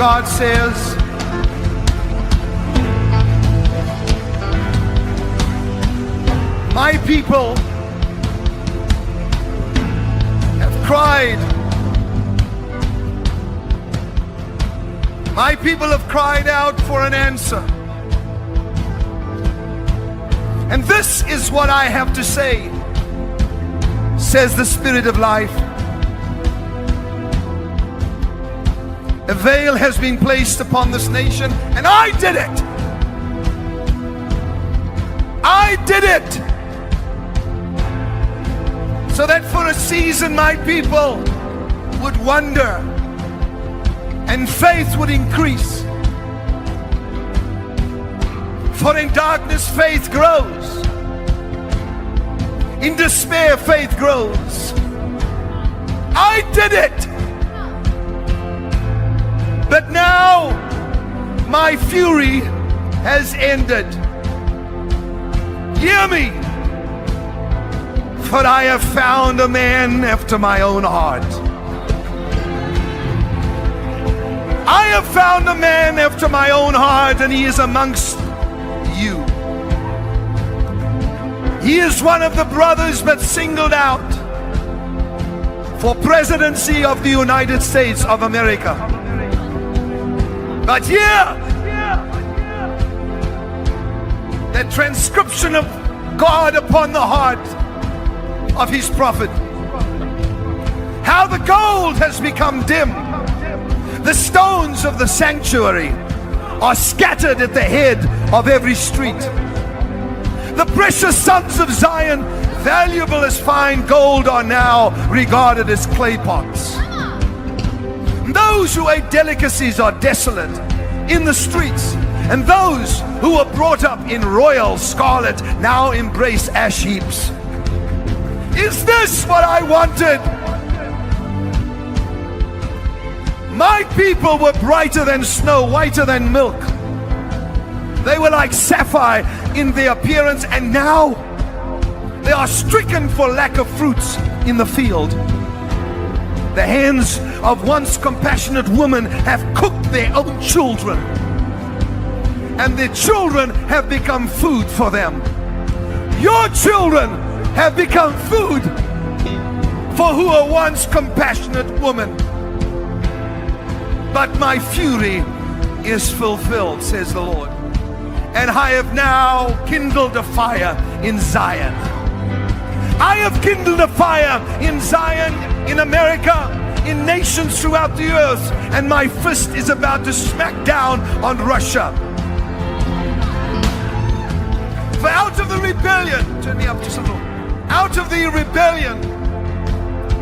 God says, my people have cried. My people have cried out for an answer. And this is what I have to say, says the Spirit of life. A veil has been placed upon this nation, and I did it. I did it. So that for a season my people would wonder and faith would increase. For in darkness faith grows. In despair faith grows. I did it. But now my fury has ended. Hear me, for I have found a man after my own heart. I have found a man after my own heart, and he is amongst you. He is one of the brothers but singled out for presidency of the United States of America. But here, the transcription of God upon the heart of his prophet. How the gold has become dim. The stones of the sanctuary are scattered at the head of every street. The precious sons of Zion, valuable as fine gold, are now regarded as clay pots. Those who ate delicacies are desolate in the streets, and those who were brought up in royal scarlet now embrace ash heaps. Is this what I wanted? My people were brighter than snow, whiter than milk. They were like sapphire in their appearance, and now they are stricken for lack of fruits in the field. The hands of once compassionate women have cooked their own children, and their children have become food for them. Your children have become food for who were once compassionate women. But my fury is fulfilled, says the Lord, and I have now kindled a fire in Zion. I have kindled a fire in Zion, in America, in nations throughout the earth, and my fist is about to smack down on Russia. For out of the rebellion, turn me up just a little, out of the rebellion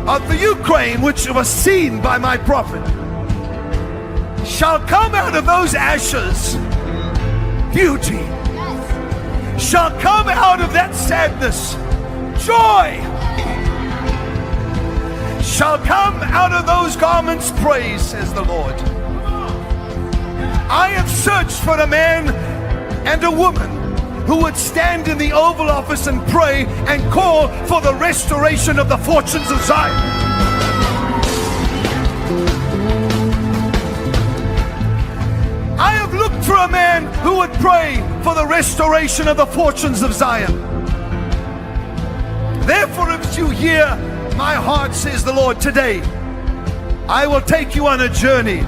of the Ukraine, which was seen by my prophet, shall come out of those ashes beauty. Shall come out of that sadness joy. Shall come out of those garments praise, says the Lord. I have searched for a man and a woman who would stand in the Oval Office and pray and call for the restoration of the fortunes of Zion. I have looked for a man who would pray for the restoration of the fortunes of Zion. Therefore, if you hear my heart, says the Lord, today I will take you on a journey.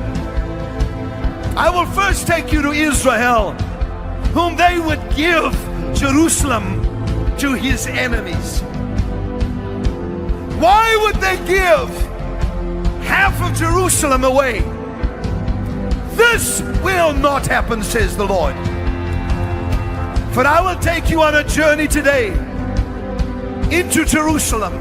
I will first take you to Israel, whom they would give Jerusalem to his enemies. Why would they give half of Jerusalem away? This will not happen, says the Lord. For I will take you on a journey today into Jerusalem,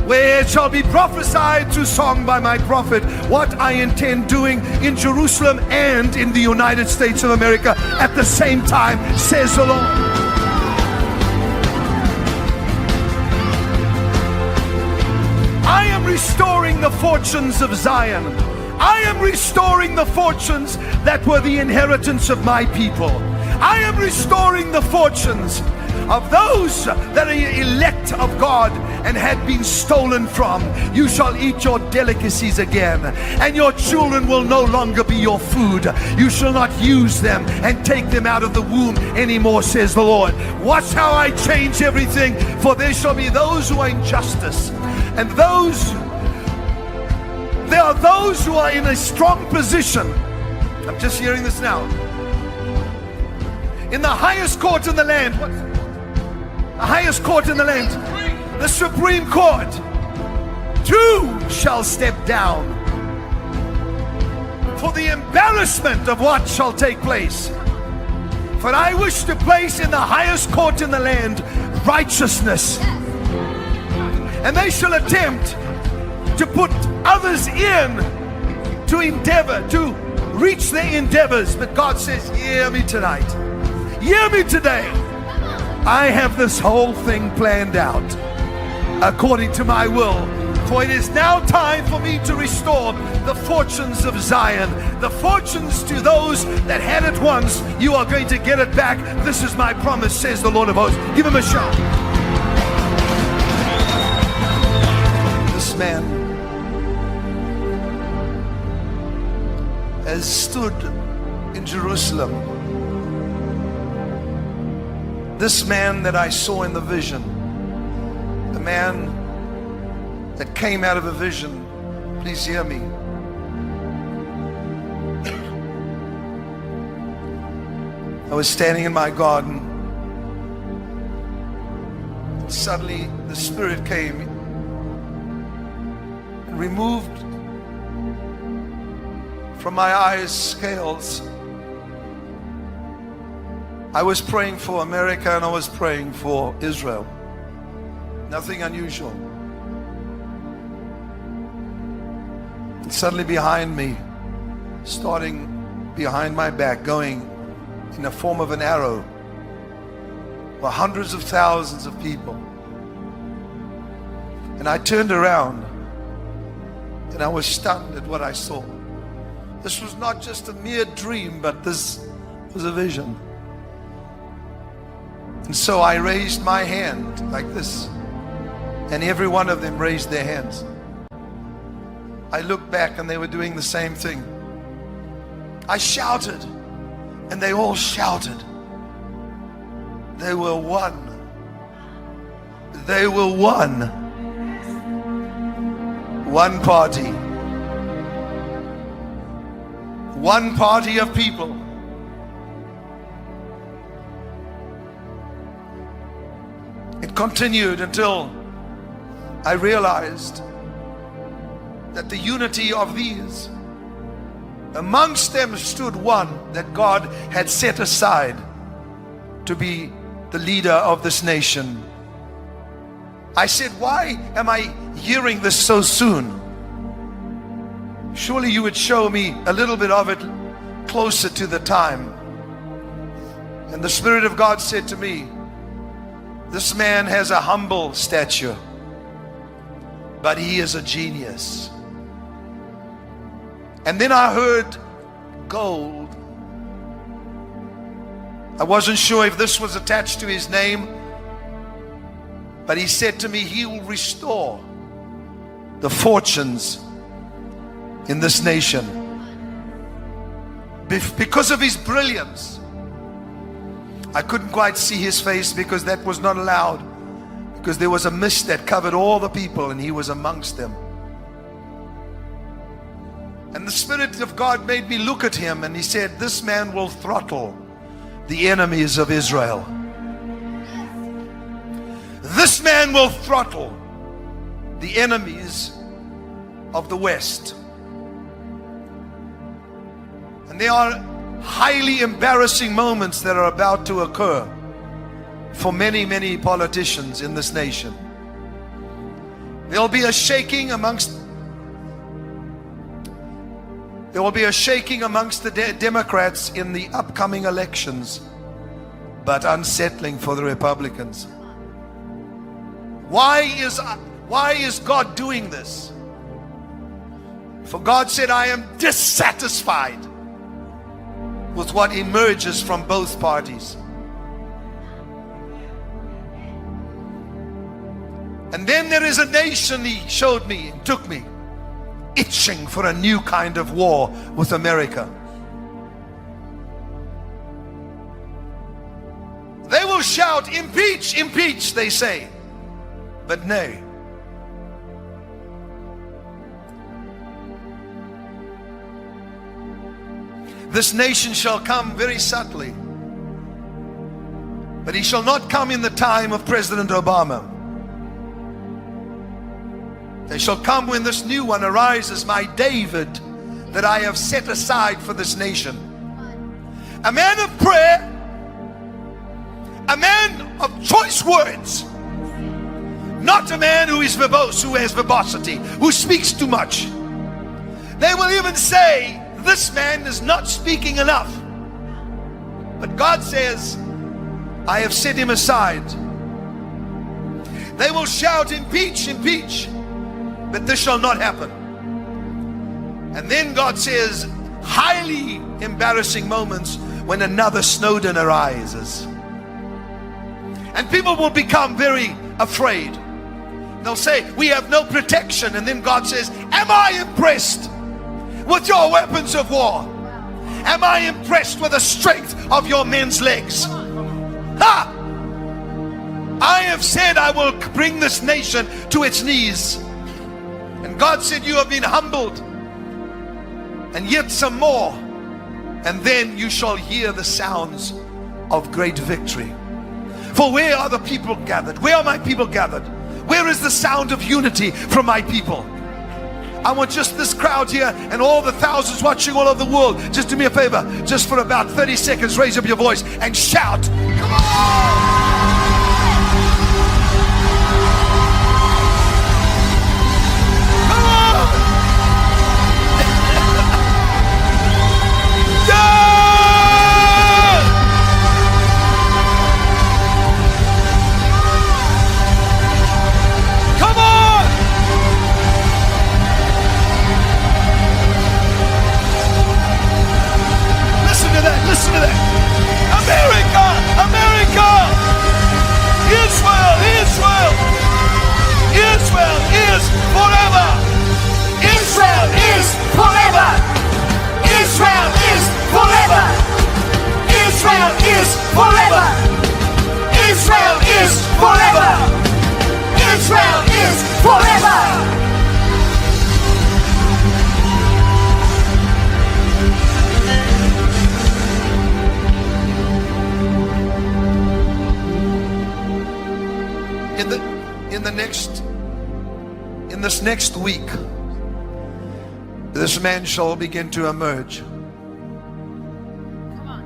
where it shall be prophesied through song by my prophet what I intend doing in Jerusalem and in the United States of America at the same time, says the Lord. I am restoring the fortunes of Zion. I am restoring the fortunes that were the inheritance of my people. I am restoring the fortunes of those that are elect of God and had been stolen from. You shall eat your delicacies again, and your children will no longer be your food. You shall not use them and take them out of the womb anymore, says the Lord. Watch how I change everything, for there shall be those who are in justice, and there are those who are in a strong position. I'm just hearing this now. In the highest court in the land, the highest court in the land, the Supreme Court, two shall step down for the embarrassment of what shall take place. For I wish to place in the highest court in the land righteousness, and they shall attempt to put others in to endeavor, to reach their endeavors. But God says, hear me tonight. Hear me today. I have this whole thing planned out according to my will. For it is now time for me to restore the fortunes of Zion. The fortunes to those that had it once, you are going to get it back. This is my promise, says the Lord of hosts. Give him a shout. This man has stood in Jerusalem. This man that I saw in the vision, the man that came out of a vision, please hear me. I was standing in my garden. Suddenly the Spirit came and removed from my eyes scales. I was praying for America and I was praying for Israel. Nothing unusual. And suddenly behind me, starting behind my back, going in the form of an arrow, were hundreds of thousands of people. And I turned around and I was stunned at what I saw. This was not just a mere dream, but this was a vision. And so I raised my hand like this, and every one of them raised their hands. I looked back and they were doing the same thing. I shouted and they all shouted. They were one. They were one. One party. One party of people. It continued until I realized that the unity of these, amongst them stood one that God had set aside to be the leader of this nation. I said, why am I hearing this so soon? Surely you would show me a little bit of it closer to the time. And the Spirit of God said to me, this man has a humble stature, but he is a genius. And then I heard gold. I wasn't sure if this was attached to his name, but he said to me, he will restore the fortunes in this nation because of his brilliance. I couldn't quite see his face because that was not allowed, because there was a mist that covered all the people and he was amongst them. And the Spirit of God made me look at him, and he said, this man will throttle the enemies of Israel. This man will throttle the enemies of the West. And there are highly embarrassing moments that are about to occur for many, many politicians in this nation. There will be a shaking amongst the Democrats in the upcoming elections, but unsettling for the Republicans. Why is God doing this? For God said, I am dissatisfied with what emerges from both parties. And then there is a nation, he showed me and took me, itching for a new kind of war with America. They will shout, impeach, impeach, they say. But nay. This nation shall come very subtly. But he shall not come in the time of President Obama. They shall come when this new one arises, my David, that I have set aside for this nation. A man of prayer, a man of choice words, not a man who is verbose, who has verbosity, who speaks too much. They will even say, this man is not speaking enough. But God says, I have set him aside. They will shout, impeach, impeach, but this shall not happen. And then God says, highly embarrassing moments when another Snowden arises. And people will become very afraid. They'll say, we have no protection. And then God says, am I impressed with your weapons of war? Am I impressed with the strength of your men's legs? Ha! I have said I will bring this nation to its knees. And God said, you have been humbled, and yet some more, and then you shall hear the sounds of great victory. For where are the people gathered? Where are my people gathered? Where is the sound of unity from my people? I want just this crowd here and all the thousands watching all over the world. Just do me a favor, just for about 30 seconds, raise up your voice and shout, come on! Listen to that. America, America, Israel, Israel, Israel is forever. Israel is forever. Israel is forever. Israel is forever. Israel is forever. Israel is forever. In this next week, this man shall begin to emerge. Come on.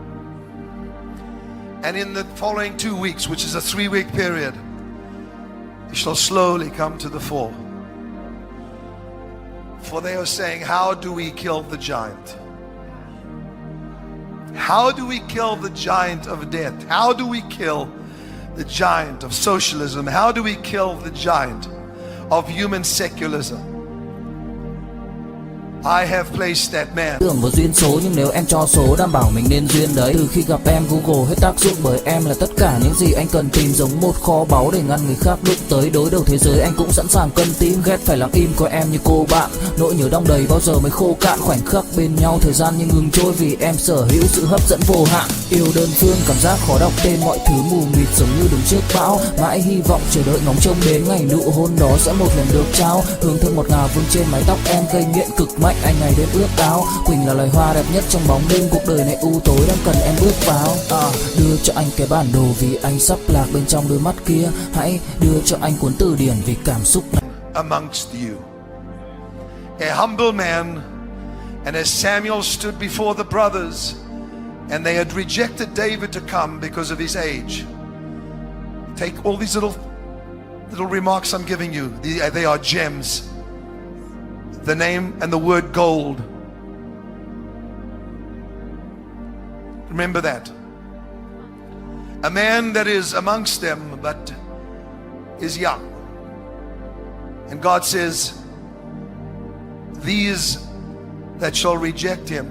And in the following 2 weeks, which is a 3-week period, he shall slowly come to the fore. For they are saying, how do we kill the giant? How do we kill the giant of death? How do we kill the giant of socialism? How do we kill the giant of human secularism? I have placed that man. Tưởng vào duyên số, nhưng nếu em cho số đảm bảo mình nên duyên đấy. Từ khi gặp em Google hết tác dụng, bởi em là tất cả những gì anh cần tìm, giống một kho báu để ngăn người khác đụng tới. Đối đầu thế giới anh cũng sẵn sàng cân tím, ghét phải lặng im coi em như cô bạn. Nỗi nhớ đong đầy bao giờ mới khô cạn, khoảnh khắc bên nhau thời gian như ngừng trôi vì em sở hữu sự hấp dẫn vô hạn. Yêu đơn phương cảm giác khó đọc tên, mọi thứ mù mịt giống như đứng trước bão. Mãi hy vọng chờ đợi ngóng trông đến ngày nụ hôn đó sẽ một lần được trao. Hương thơm ngọt ngào vương trên mái tóc em, gây nghiện cực mạnh anh ngày đêm ước áo. Quỳnh là loài hoa đẹp nhất trong bóng đêm, cuộc đời này u tối đang cần em bước vào. Đưa cho anh cái bản đồ vì anh sắp lạc bên trong đôi mắt kia. Hãy đưa cho anh cuốn từ điển vì cảm xúc này. Amongst you, a humble man, and as Samuel stood before the brothers, and they had rejected David to come because of his age. Take all these little remarks I'm giving you. They are gems. The name and the word gold. Remember that. A man that is amongst them but is young. And God says, these that shall reject him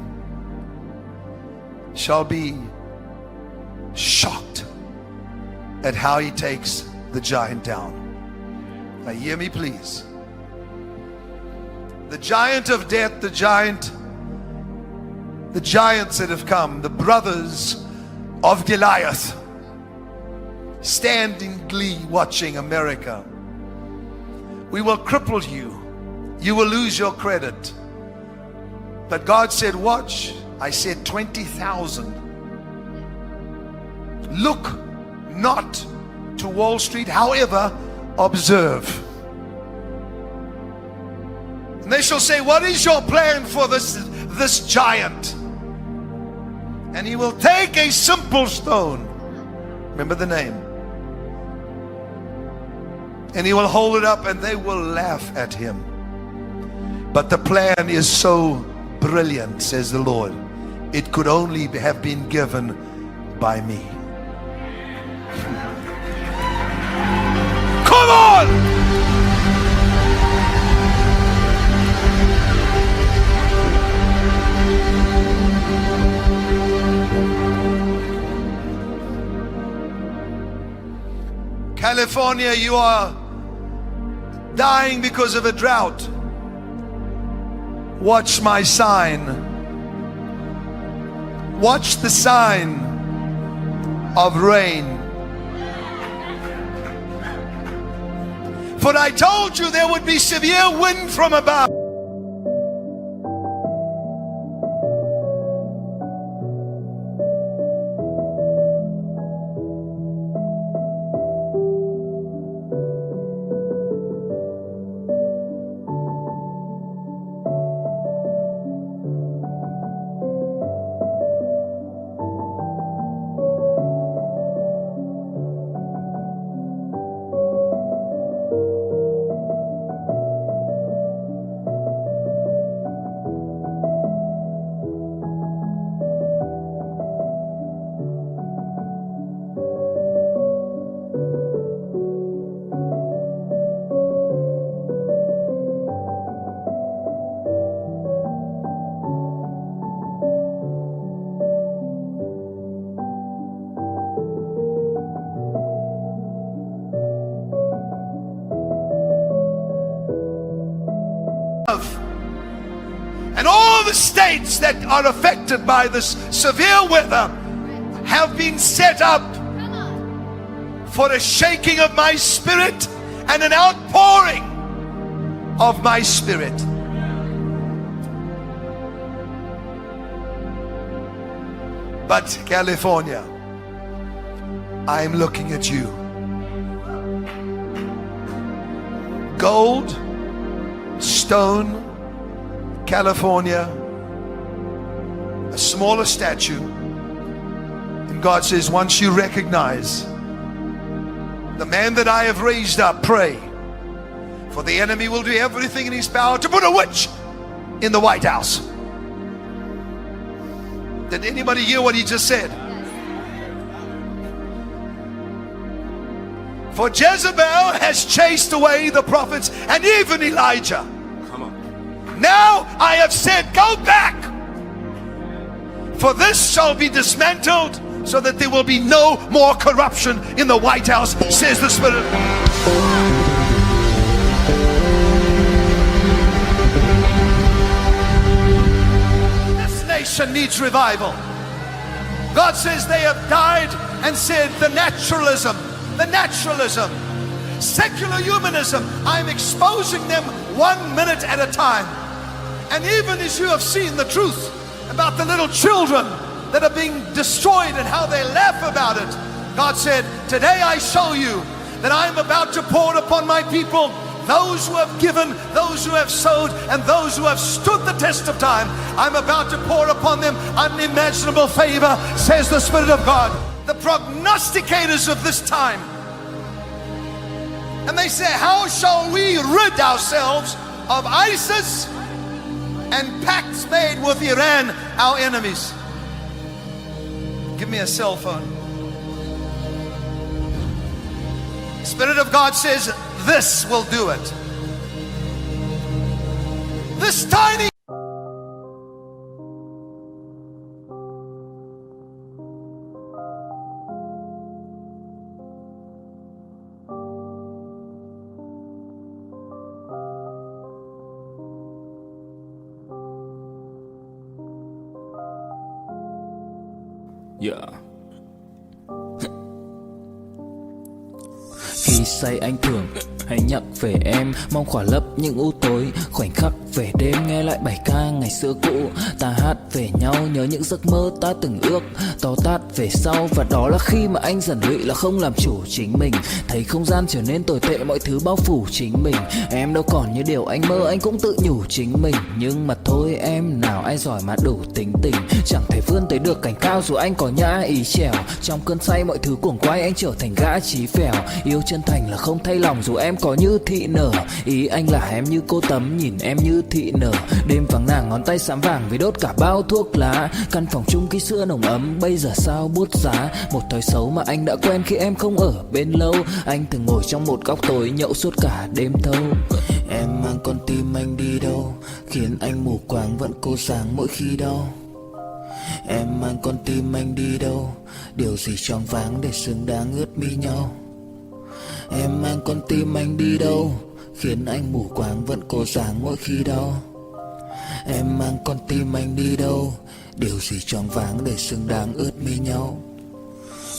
shall be shocked at how he takes the giant down. Now hear me please. The giant of death, the giants that have come, the brothers of Goliath, stand in glee watching America. We will cripple you. You will lose your credit. But God said, watch. I said 20,000. Look not to Wall Street, however, observe. And they shall say, what is your plan for this giant? And he will take a simple stone. Remember the name. And he will hold it up and they will laugh at him. But the plan is so brilliant, says the Lord. It could only have been given by me. Come on! California, you are dying because of a drought. Watch my sign. Watch the sign of rain. For I told you there would be severe wind from above. And all the states that are affected by this severe weather have been set up for a shaking of my spirit and an outpouring of my spirit. But California, I'm looking at you. Gold, stone, California, a smaller statue. And God says, once you recognize the man that I have raised up, pray. For the enemy will do everything in his power to put a witch in the White House. Did anybody hear what he just said? For Jezebel has chased away the prophets and even Elijah. Now I have said, go back. For this shall be dismantled, so that there will be no more corruption in the White House, says the Spirit. This nation needs revival. God says they have died and said the naturalism, secular humanism, I'm exposing them 1 minute at a time. And even as you have seen the truth about the little children that are being destroyed and how they laugh about it, God said, today I show you that I'm about to pour upon my people, those who have given, those who have sowed, and those who have stood the test of time. I'm about to pour upon them unimaginable favor, says the Spirit of God. The prognosticators of this time. And they say, how shall we rid ourselves of ISIS and pacts made with Iran, our enemies? Give me a cell phone. Spirit of God says, this will do it. This tiny Yeah. Khi say anh thường hay nhắc về em, mong khỏa lấp những u tối, khoảnh khắc về đêm nghe lại bài ca ngày xưa cũ. Ta hát về nhau nhớ những giấc mơ ta từng ước, to tát về sau. Và đó là khi mà anh dần lụy là không làm chủ chính mình, thấy không gian trở nên tồi tệ, mọi thứ bao phủ chính mình. Em đâu còn như điều anh mơ, anh cũng tự nhủ chính mình. Nhưng mà thôi em, nào ai giỏi mà đủ tính tình, chẳng thể vươn tới được cảnh cao dù anh có nhã ý trèo. Trong cơn say mọi thứ cuồng quay, anh trở thành gã chí phèo. Yêu chân thành là không thay lòng dù em có như thị nở. Ý anh là em như cô tấm, nhìn em như thị nở. Đêm vắng nàng ngón tay xám vàng vì đốt cả bao thuốc lá. Căn phòng chung khi xưa nồng ấm, bây giờ sao buốt giá. Một thói xấu mà anh đã quen khi em không ở bên lâu. Anh từng ngồi trong một góc tối nhậu suốt cả đêm thâu. Em mang con tim anh đi đâu, khiến anh mù quáng vẫn cố sáng mỗi khi đau. Em mang con tim anh đi đâu, điều gì choáng váng để xứng đáng ướt mi nhau. Em mang con tim anh đi đâu, khiến anh mù quáng vẫn cố sáng mỗi khi đau. Em mang con tim anh đi đâu, điều gì choáng váng để xứng đáng ướt mi nhau.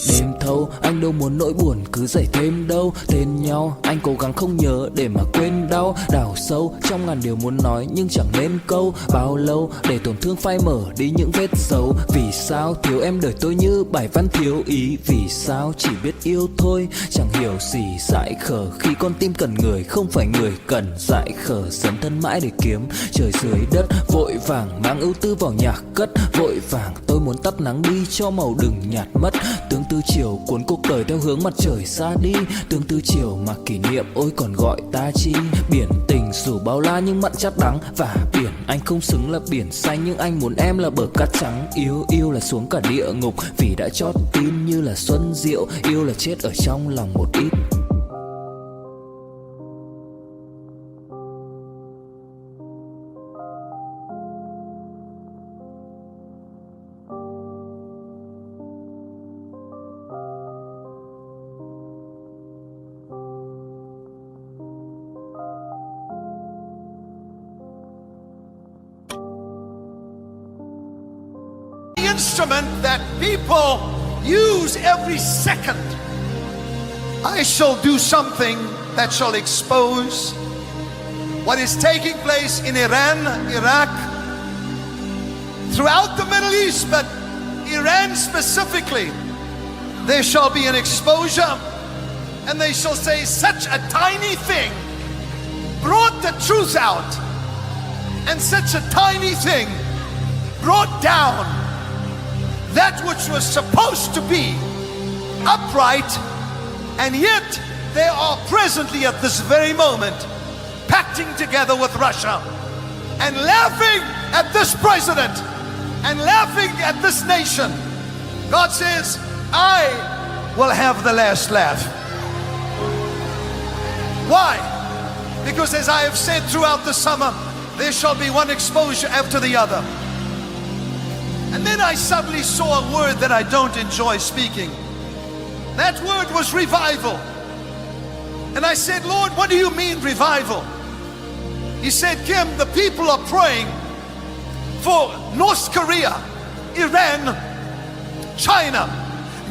Đêm thâu anh đâu muốn nỗi buồn cứ dậy thêm đâu. Tên nhau anh cố gắng không nhớ để mà quên đau. Đào sâu trong ngàn điều muốn nói nhưng chẳng nên câu. Bao lâu để tổn thương phai mở đi những vết dấu. Vì sao thiếu em đời tôi như bài văn thiếu ý. Vì sao chỉ biết yêu thôi, chẳng hiểu gì dại khờ. Khi con tim cần người không phải người cần dại khờ. Dấn thân mãi để kiếm trời dưới đất. Vội vàng mang ưu tư vào nhạc cất. Vội vàng tôi muốn tắt nắng đi cho màu đừng nhạt mất. Tương tư chiều cuốn cuộc đời theo hướng mặt trời xa đi. Tương tư chiều mà kỷ niệm ôi còn gọi ta chi. Biển tình dù bao la nhưng mặn chát đắng. Và biển anh không xứng là biển xanh, nhưng anh muốn em là bờ cát trắng. Yêu là xuống cả địa ngục vì đã chót tin như là xuân diệu. Yêu là chết ở trong lòng một ít. Instrument that people use every second. I shall do something that shall expose what is taking place in Iran, Iraq, throughout the Middle East, but Iran specifically. There shall be an exposure, and they shall say such a tiny thing brought the truth out, and such a tiny thing brought down that which was supposed to be upright, and yet they are presently at this very moment pacting together with Russia and laughing at this president and laughing at this nation. God says, I will have the last laugh. Why? Because as I have said throughout the summer, there shall be one exposure after the other. And then I suddenly saw a word that I don't enjoy speaking. That word was revival. And I said, Lord, what do you mean revival? He said, Kim, the people are praying for North Korea, Iran, China.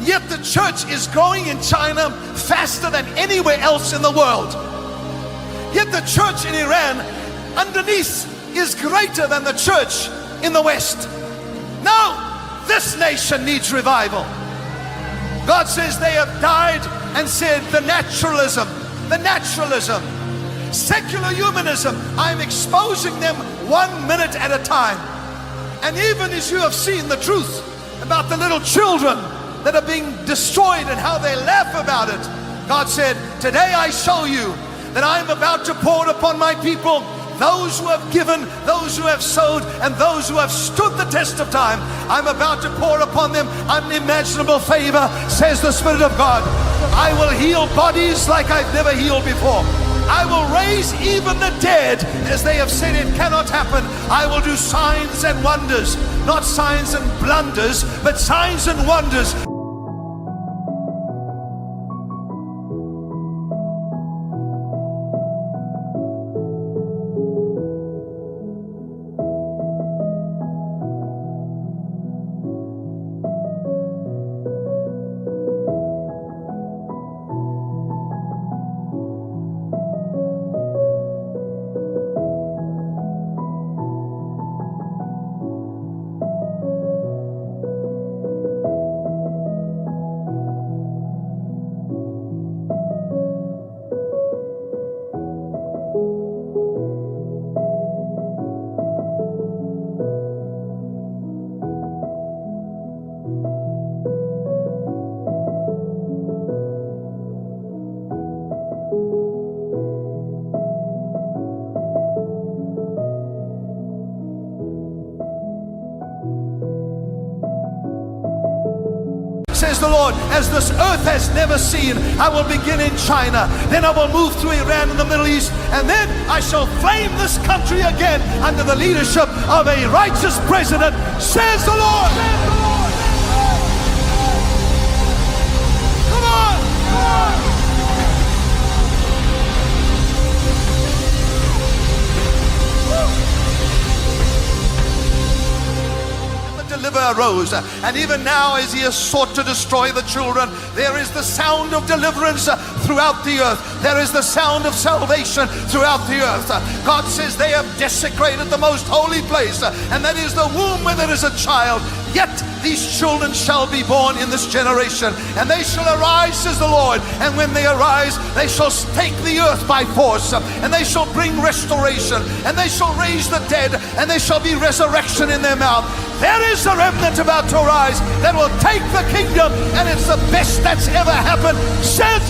Yet the church is growing in China faster than anywhere else in the world. Yet the church in Iran underneath is greater than the church in the West. Now, this nation needs revival. God says they have died and said the naturalism, secular humanism, I'm exposing them 1 minute at a time. And even as you have seen the truth about the little children that are being destroyed and how they laugh about it, God said, today I show you that I'm about to pour upon my people those who have given, those who have sowed, and those who have stood the test of time. I'm about to pour upon them unimaginable favor, says the Spirit of God. I will heal bodies like I've never healed before. I will raise even the dead, as they have said it cannot happen. I will do signs and wonders, not signs and blunders, but signs and wonders. as this earth has never seen. I will begin in China, then I will move through Iran and the Middle East, and then I shall flame this country again under the leadership of a righteous president, says the Lord. Come on, come on. Deliverer arose, and even now as he has sought to destroy the children, there is the sound of deliverance throughout the earth. There is the sound of salvation throughout the earth. God says they have desecrated the most holy place, and that is the womb where there is a child. Yet these children shall be born in this generation, and they shall arise, says the Lord. And when they arise, they shall take the earth by force, and they shall bring restoration, and they shall raise the dead, and there shall be resurrection in their mouth. There is a remnant about to arise that will take the kingdom, and it's the best that's ever happened, says